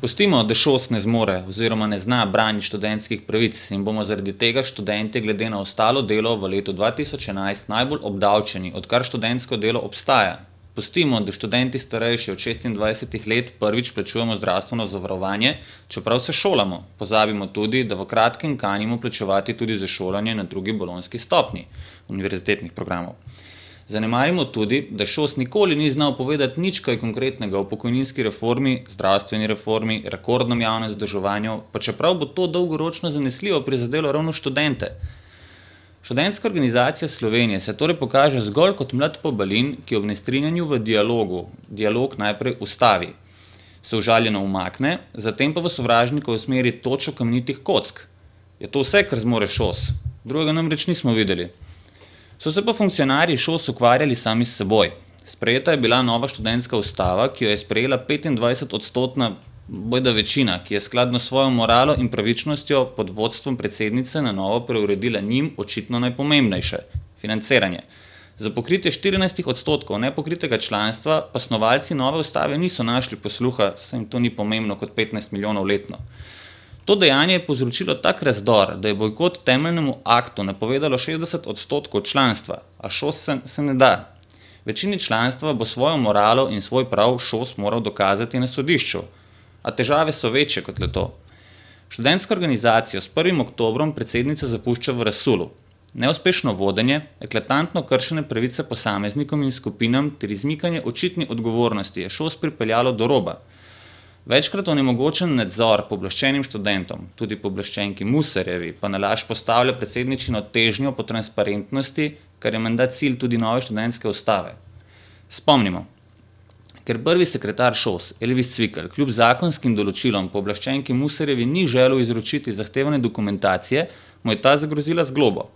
Pustimo, da ŠOS ne zmore oziroma ne zna braniti študentskih pravic in bomo zaradi tega študenti glede na ostalo delo v letu 2011 najbolj obdavčeni, odkar študentsko delo obstaja. Pustimo, da študenti starejši od 26 let prvič plačujemo zdravstveno zavarovanje, čeprav se šolamo. Pozabimo tudi, da v kratkem kanimo plačevati tudi za šolanje na drugi bolonjski stopnji univerzitetnih programov. Zanemarimo tudi, da ŠOS nikoli ni znal povedati nič kaj konkretnega o pokojninski reformi, zdravstveni reformi, rekordnem javnem zadolževanju, pa čeprav bo to dolgoročno zanesljivo prizadelo ravno študente. Študentska organizacija Slovenije se torej pokaže zgolj kot mlad pobalin, ki ob nestrinjanju v dialog najprej ustavi, se užaljeno umakne, zatem pa v sovražnika usmeri točo kamnitih kock. Je to vse, kar zmore ŠOS? Drugega namreč nismo videli. So se pa funkcionarji ŠOS ukvarjali sami s seboj. Sprejeta je bila nova študentska ustava, ki jo je sprejela 25-odstotna bojda večina, ki je skladno s svojo moralo in pravičnostjo pod vodstvom predsednice na novo preuredila njim očitno najpomembnejše – financiranje. Za pokritje 14% nepokritega članstva pa snovalci nove ustave niso našli posluha, saj jim to ni pomembno kot 15 milijonov letno. To dejanje je povzročilo tak razdor, da je bojkot temeljnemu aktu napovedalo 60% članstva, a ŠOS se ne da. Večini članstva bo svojo moralo in svoj prav ŠOS moral dokazati na sodišču. A težave so večje kot le to. Študentsko organizacijo s 1. oktobrom predsednica zapušča v razsulu. Neuspešno vodenje, eklatantno kršene pravice posameznikom in skupinam ter izmikanje očitni odgovornosti je ŠOS pripeljalo do roba. Večkrat onemogočen nadzor pooblaščenim študentom, tudi pooblaščenki Muserjevi, pa na laž postavlja predsedničino težnjo po transparentnosti, kar je menda cilj tudi nove študentske ustave. Spomnimo, ker prvi sekretar ŠOS, Elvis Cvikl, kljub zakonskim določilom pooblaščenki Muserjevi ni želel izročiti zahtevane dokumentacije, mu je ta zagrozila z globo.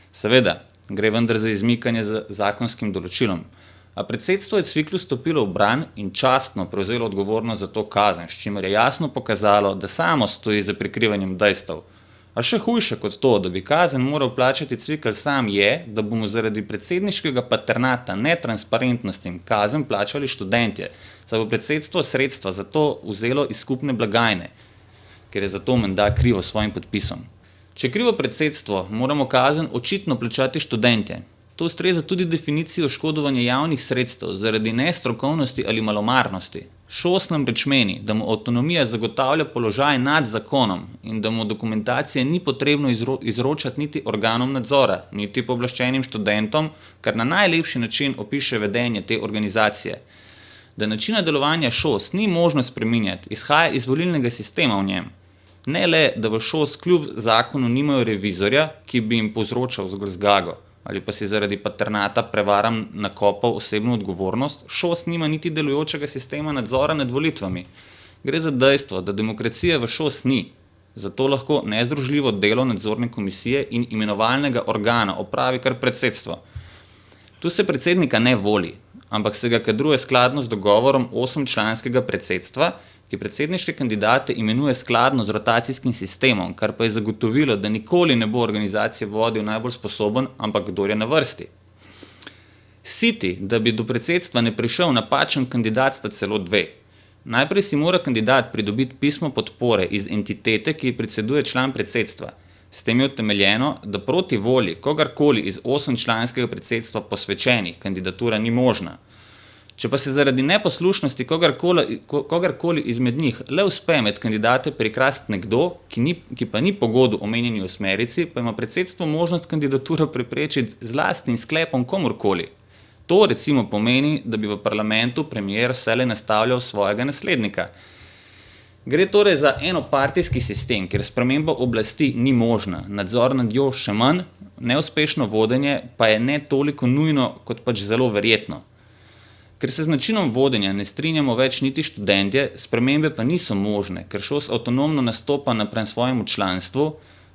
Seveda, gre vendar za izmikanje z zakonskim določilom. A predsedstvo je Cviklu stopilo v bran in častno prevzelo odgovornost za to kazen, s čimer je jasno pokazalo, da samo stoji za prikrivanjem dejstev. A še hujše kot to, da bi kazen moral plačati Cvikl sam je, da bomo zaradi predsedniškega paternata netransparentnostim kazen plačali študentje, saj bo predsedstvo sredstva za to vzelo iz skupne blagajne, ker je za to menda krivo svojim podpisom. Če krivo predsedstvo, moramo kazen očitno plačati študentje. To ustreza tudi definiciji oškodovanja javnih sredstev zaradi nestrokovnosti ali malomarnosti. ŠOS namreč meni, da mu avtonomija zagotavlja položaj nad zakonom in da mu dokumentacije ni potrebno izročati niti organom nadzora, niti pooblaščenim študentom, kar na najlepši način opiše vedenje te organizacije. Da načina delovanja ŠOS ni možno spreminjati, izhaja iz volilnega sistema v njem. Ne le, da v ŠOS kljub zakonu nimajo revizorja, ki bi jim povzročal zgolj zgago, ali pa si zaradi paternata prevaram nakopal osebno odgovornost, ŠOS nima niti delujočega sistema nadzora nad volitvami. Gre za dejstvo, da demokracije v ŠOS ni, zato lahko nezdružljivo delo nadzorne komisije in imenovalnega organa opravi kar predsedstvo. Tu se predsednika ne voli, ampak se ga kadruje skladno z dogovorom 8-članskega predsedstva, ki predsedniške kandidate imenuje skladno z rotacijskim sistemom, kar pa je zagotovilo, da nikoli ne bo organizacije vodil najbolj sposoben, ampak kdor je na vrsti. Siti, da bi do predsedstva ne prišel napačen kandidat, sta celo dve. Najprej si mora kandidat pridobiti pismo podpore iz entitete, ki predseduje član predsedstva. S tem je utemeljeno, da proti volji kogarkoli iz 8-članskega predsedstva posvečenih kandidatura ni možna. Če pa se zaradi neposlušnosti kogarkoli izmed njih le uspe med kandidate prikrasti nekdo, ki pa ni po godu omenjeni osmerici, pa ima predsedstvo možnost kandidaturo preprečiti z lastnim sklepom komurkoli. To recimo pomeni, da bi v parlamentu premier vselej nastavljal svojega naslednika. Gre torej za enopartijski sistem, kjer sprememba oblasti ni možna, nadzor nad njo še manj, neuspešno vodenje pa je ne toliko nujno, kot pač zelo verjetno. Ker se z načinom vodenja ne strinjamo več niti študentje, spremembe pa niso možne, ker ŠOS avtonomno nastopa napram svojemu članstvu,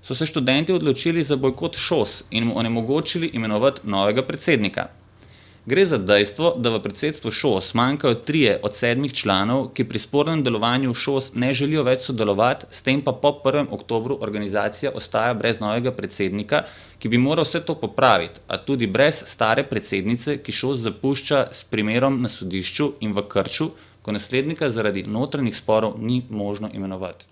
so se študenti odločili za bojkot ŠOS in mu onemogočili imenovati novega predsednika. Gre za dejstvo, da v predsedstvu ŠOS manjkajo 3 od 7 članov, ki pri spornem delovanju ŠOS ne želijo več sodelovati, s tem pa po 1. oktobru organizacija ostaja brez novega predsednika, ki bi moral vse to popraviti, a tudi brez stare predsednice, ki ŠOS zapušča s primerom na sodišču in v krču, ko naslednika zaradi notranjih sporov ni možno imenovati.